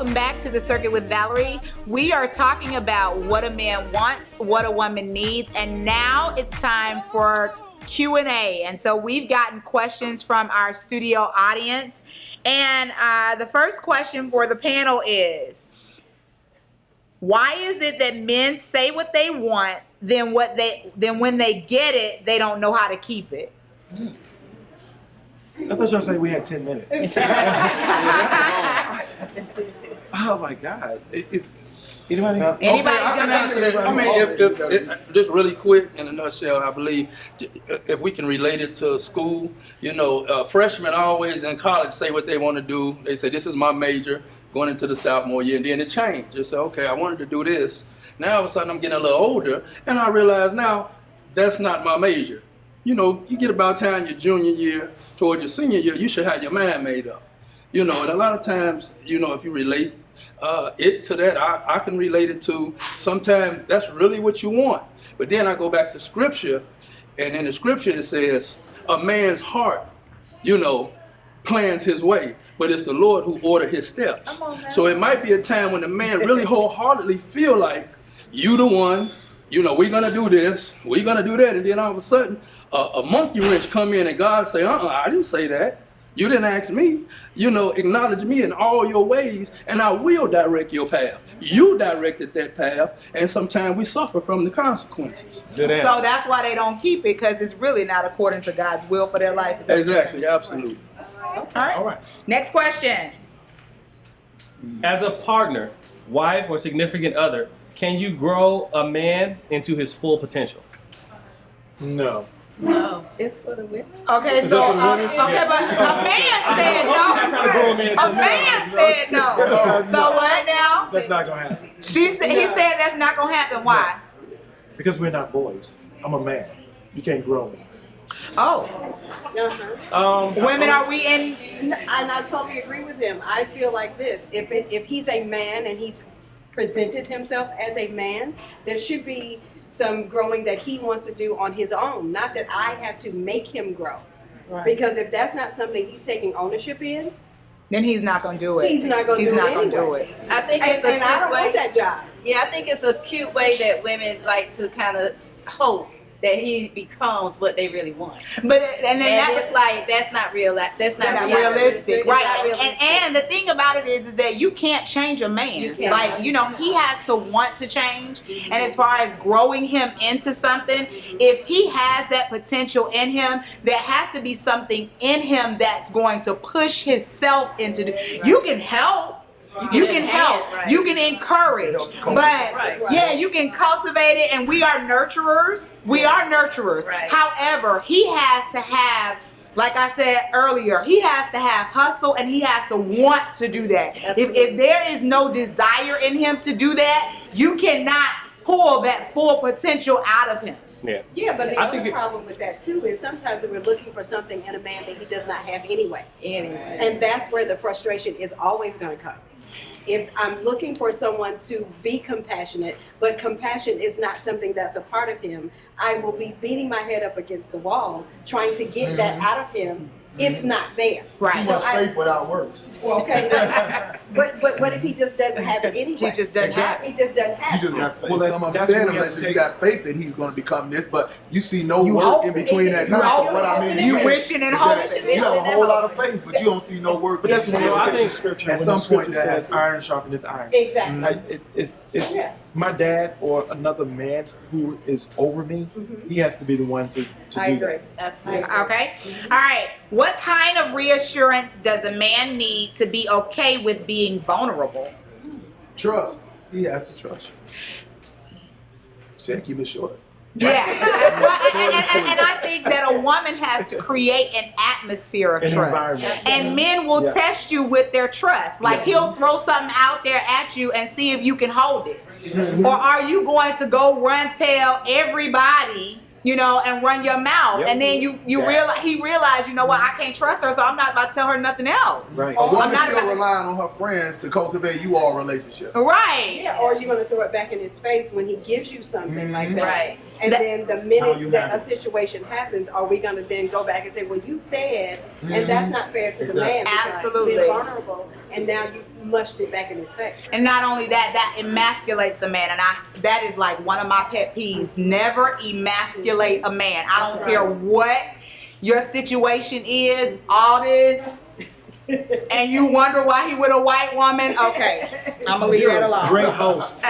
Welcome back to the Circuit with Valerie. We are talking about what a man wants, what a woman needs, and now it's time for Q&A. And so we've gotten questions from our studio audience. And the first question for the panel is, why is it that men say what they want, then when they get it, they don't know how to keep it? I thought y'all said we had 10 minutes. Oh my God. Anybody? Anybody I can jump answer in? that. I mean, if just really quick, in a nutshell, I believe if we can relate it to school, you know, freshmen always in college say what they want to do. They say, this is my major, going into the sophomore year, and then it changed. They say, okay, I wanted to do this. Now all of a sudden I'm getting a little older, and I realize now that's not my major. You know, you get about time your junior year toward your senior year, you should have your mind made up. You know, and a lot of times, you know, if you relate it to that, I can relate it to sometimes that's really what you want. But then I go back to scripture, and in the scripture it says, a man's heart, you know, plans his way, but it's the Lord who ordered his steps. So it might be a time when the man really wholeheartedly feel like you the one, you know, we're gonna do this, we're gonna do that, and then all of a sudden a monkey wrench come in and God say, I didn't say that. You didn't ask me. You know, acknowledge me in all your ways, and I will direct your path. You directed that path, and sometimes we suffer from the consequences. So that's why they don't keep it, because it's really not according to God's will for their life. Exactly, absolutely. All right. Next question. As a partner, wife, or significant other, can you grow a man into his full potential? No. No, it's for the women. Okay, Is so that for the women? okay, but a man said I'm trying to grow a man into no. A man said no. So what now? That's not gonna happen. He said that's not gonna happen. Why? Because we're not boys. I'm a man. You can't grow me. Oh, women, are we in? And I totally agree with him. I feel like this: if he's a man and he's presented himself as a man, there should be some growing that he wants to do on his own. Not that I have to make him grow. Right. Because if that's not something he's taking ownership in, then he's not gonna do it. He's not gonna do it. I think it's a And I cute don't way. want that job. Yeah, I think it's a cute way that women like to kind of hope that he becomes what they really want. But and it's like that's not real. That's not realistic, It's right? not realistic. And the thing about it is that you can't change a man. You can't. Like, you know, he has to want to change. And as far as growing him into something, if he has that potential in him, there has to be something in him that's going to push himself into. You can help. You can help, right. You can encourage, but yeah, you can cultivate it, and we are nurturers. We are nurturers. Right. However, he has to have, like I said earlier, he has to have hustle, and he has to want to do that. If there is no desire in him to do that, you cannot pull that full potential out of him. Yeah, but the other problem with that too is sometimes we're looking for something in a man that he does not have anyway. And that's where the frustration is always going to come. If I'm looking for someone to be compassionate, but compassion is not something that's a part of him, I will be beating my head up against the wall trying to get that out of him. It's not there. Right. Too much faith without works. Okay. but what if he just doesn't have it anyway? He just doesn't have it. He just doesn't have You it. just got faith. Well, Some of them that's stay in what a we have to relationship. You take. got faith that he's going to become this, but you see no You work hope. in between that You time. hope. So what I mean, You is wishing and that hoping. You have a whole lot of faith, but you don't see no work. But that's in when it. you I take think the scripture. at When some the scripture point that says happens. iron sharpeneth iron. Exactly. Like, it's Yeah. my dad or another man who is over me. He has to be the one to I do agree. that. Absolutely. Okay. All right. What kind of reassurance does a man need to be okay with being vulnerable? Trust. He has to trust you. Said keep it short. Yeah. and I think that a woman has to create an atmosphere of An trust. environment. And men will Yeah. test you with their trust. Like he'll throw something out there at you and see if you can hold it. Or are you going to go run tell everybody, you know, and run your mouth? Yep. And then he realized, you know what, I can't trust her, so I'm not about to tell her nothing else. Right. A I'm woman not still about- relying on her friends to cultivate you all relationship. Right. Yeah, or you're going to throw it back in his face when he gives you something like that. Right. And then the How minute you that a handle it. situation happens, are we going to then go back and say, well, you said, and that's not fair to the man. because Absolutely. You've been vulnerable, and now mushed it back in his face. And not only that, that emasculates a man. And that is like one of my pet peeves. Never emasculate a man. I don't care what your situation is, all this, and you wonder why he with a white woman. Okay, I'm gonna leave that alone. Great host.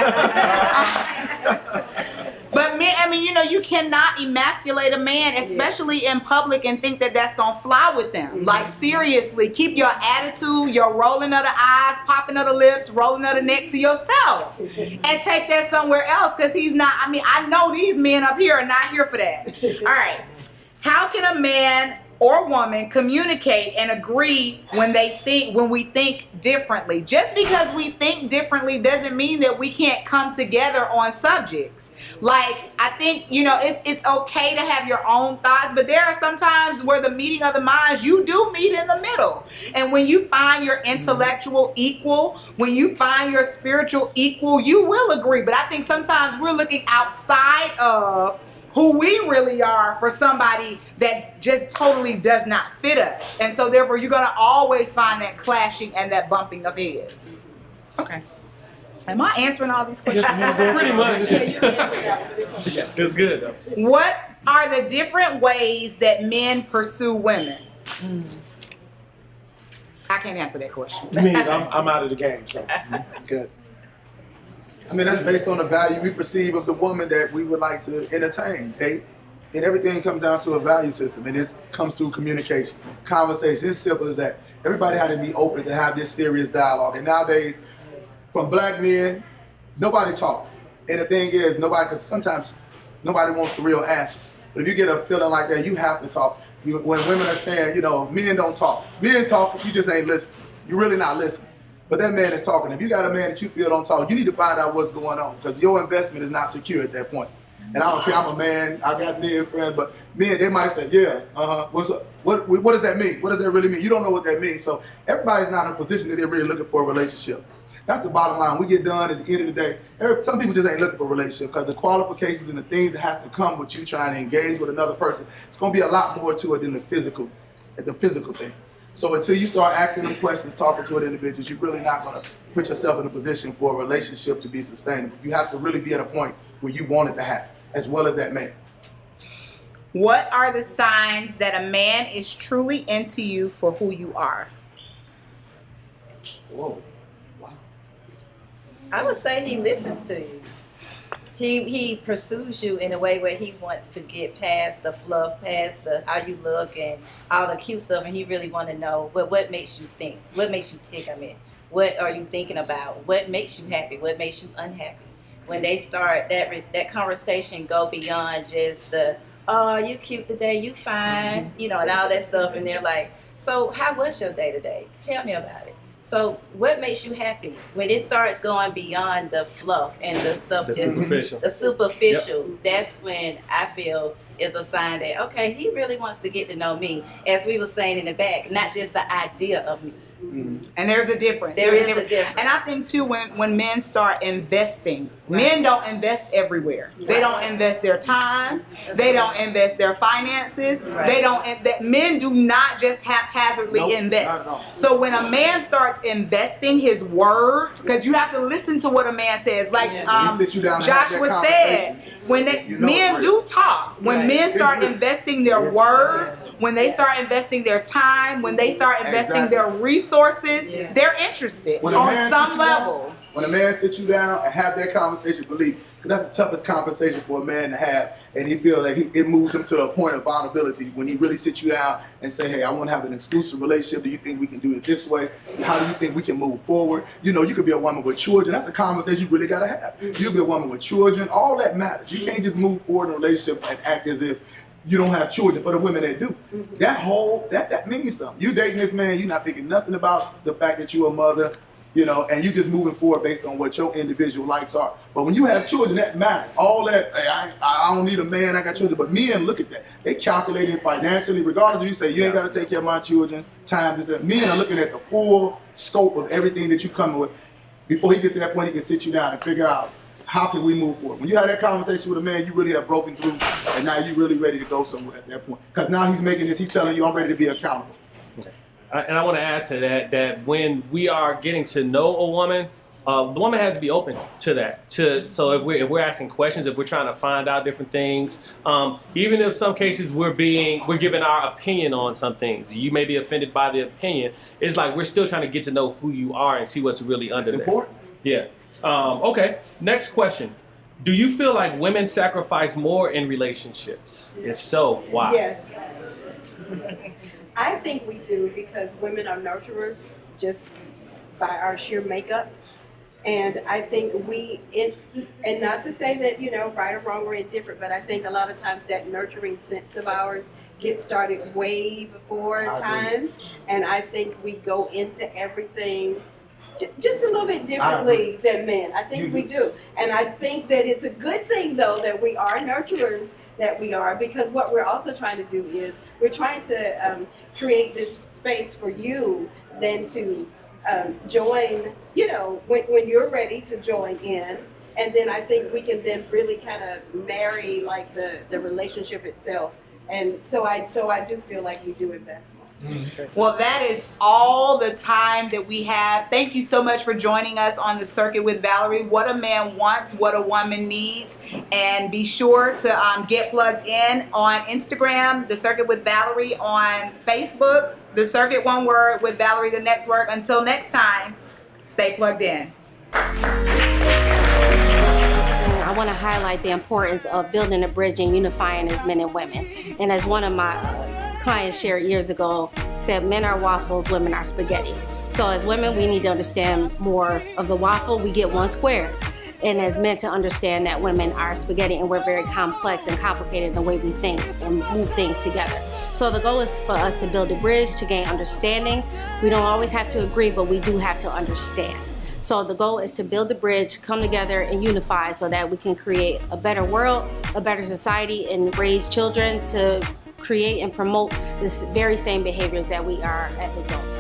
But men, I mean, you know, you cannot emasculate a man, especially in public, and think that that's gonna fly with them. Like, seriously, keep your attitude, your rolling of the eyes, popping of the lips, rolling of the neck to yourself, and take that somewhere else. Because he's not. I mean, I know these men up here are not here for that. All right, how can a man or woman communicate and agree when we think differently? Just because we think differently doesn't mean that we can't come together on subjects. Like, I think, you know, it's okay to have your own thoughts, but there are some times where the meeting of the minds, you do meet in the middle. And when you find your intellectual equal, when you find your spiritual equal, you will agree. But I think sometimes we're looking outside of who we really are for somebody that just totally does not fit us. And so therefore you're gonna always find that clashing and that bumping of heads. Okay. Am I answering all these questions? Pretty much. It's good though. What are the different ways that men pursue women? I can't answer that question. Me, I'm out of the game, so good. I mean, that's based on the value we perceive of the woman that we would like to entertain, date. And everything comes down to a value system, and this comes through communication, conversation. It's simple as that. Everybody had to be open to have this serious dialogue. And nowadays, from black men, nobody talks. And the thing is, because sometimes nobody wants the real answer. But if you get a feeling like that, you have to talk. When women are saying, you know, men don't talk. Men talk, you just ain't listening. You're really not listening. But that man is talking. If you got a man that you feel don't talk, you need to find out what's going on, because your investment is not secure at that point. And I don't care, I'm a man, I got men friends, but men, they might say, yeah, what's up? What does that mean? What does that really mean? You don't know what that means. So everybody's not in a position that they're really looking for a relationship. That's the bottom line. We get done at the end of the day. Some people just ain't looking for a relationship, because the qualifications and the things that has to come with you trying to engage with another person, it's going to be a lot more to it than the physical thing. So until you start asking them questions, talking to an individual, you're really not going to put yourself in a position for a relationship to be sustainable. You have to really be at a point where you want it to happen, as well as that man. What are the signs that a man is truly into you for who you are? Whoa. Wow. I would say he listens to you. He pursues you in a way where he wants to get past the fluff, past the how you look and all the cute stuff, and he really want to know what makes you think, what makes you tick. I mean, what are you thinking about? What makes you happy? What makes you unhappy? When they start that conversation go beyond just the, oh, you cute today, you fine, you know, and all that stuff, and they're like, so how was your day today? Tell me about it. So what makes you happy? When it starts going beyond the fluff and the stuff that's superficial, yep. That's when I feel is a sign that, okay, he really wants to get to know me, as we were saying in the back, not just the idea of me. Mm-hmm. And there's a difference. There is a difference. And I think too, when men start investing, men don't invest everywhere. Right. They don't invest their time. They don't invest their finances. Right. Men do not just haphazardly invest. So when a man starts investing his words, because you have to listen to what a man says, like Joshua said, when men do talk, when men start investing their words, when they start investing their time, when they start investing their resources, they're interested on some level. When a man sits you down and have that conversation, believe, because that's the toughest conversation for a man to have, and he feels like it moves him to a point of vulnerability when he really sits you down and say, hey, I want to have an exclusive relationship. Do you think we can do it this way? How do you think we can move forward? You know, you could be a woman with children. That's a conversation you really got to have. You could be a woman with children. All that matters. You can't just move forward in a relationship and act as if you don't have children. For the women that do, that means something. You dating this man, you're not thinking nothing about the fact that you're a mother, you know, and you just moving forward based on what your individual likes are. But when you have children, that matters. All that, hey, I don't need a man, I got children. But men, look at that. They calculating financially, regardless if you say you ain't got to take care of my children, time is up. Men are looking at the full scope of everything that you come with. Before he gets to that point, he can sit you down and figure out, how can we move forward? When you have that conversation with a man, you really have broken through, and now you're really ready to go somewhere at that point. Because now he's telling you, I'm ready to be accountable. Okay. And I want to add to that when we are getting to know a woman, the woman has to be open to that. So if we're asking questions, if we're trying to find out different things, even if some cases we're giving our opinion on some things, you may be offended by the opinion. It's like we're still trying to get to know who you are and see what's really under there. Important. Yeah. Okay. Next question. Do you feel like women sacrifice more in relationships? If so, why? Yes. I think we do because women are nurturers just by our sheer makeup. And I think and not to say that, right or wrong or indifferent, but I think a lot of times that nurturing sense of ours gets started way before time. And I think we go into everything just a little bit differently than men. I think we do. And I think that it's a good thing, though, that we are nurturers, that we are, because what we're also trying to do is we're trying to create this space for you then to join, when you're ready to join in. And then I think we can then really kind of marry like the relationship itself. And so I do feel like we do invest more. Well, that is all the time that we have. Thank you so much for joining us on The Circuit with Valerie. What a man wants, what a woman needs. And be sure to get plugged in on Instagram, The Circuit with Valerie, on Facebook, The Circuit, one word, with Valerie, the next word. Until next time, stay plugged in. I want to highlight the importance of building a bridge and unifying as men and women. And as one of my clients shared years ago, said men are waffles, women are spaghetti. So as women, we need to understand more of the waffle. We get one square. And as men, to understand that women are spaghetti and we're very complex and complicated in the way we think and move things together. So the goal is for us to build a bridge to gain understanding. We don't always have to agree, but we do have to understand. So the goal is to build the bridge, come together and unify so that we can create a better world, a better society, and raise children to create and promote this very same behaviors that we are as adults.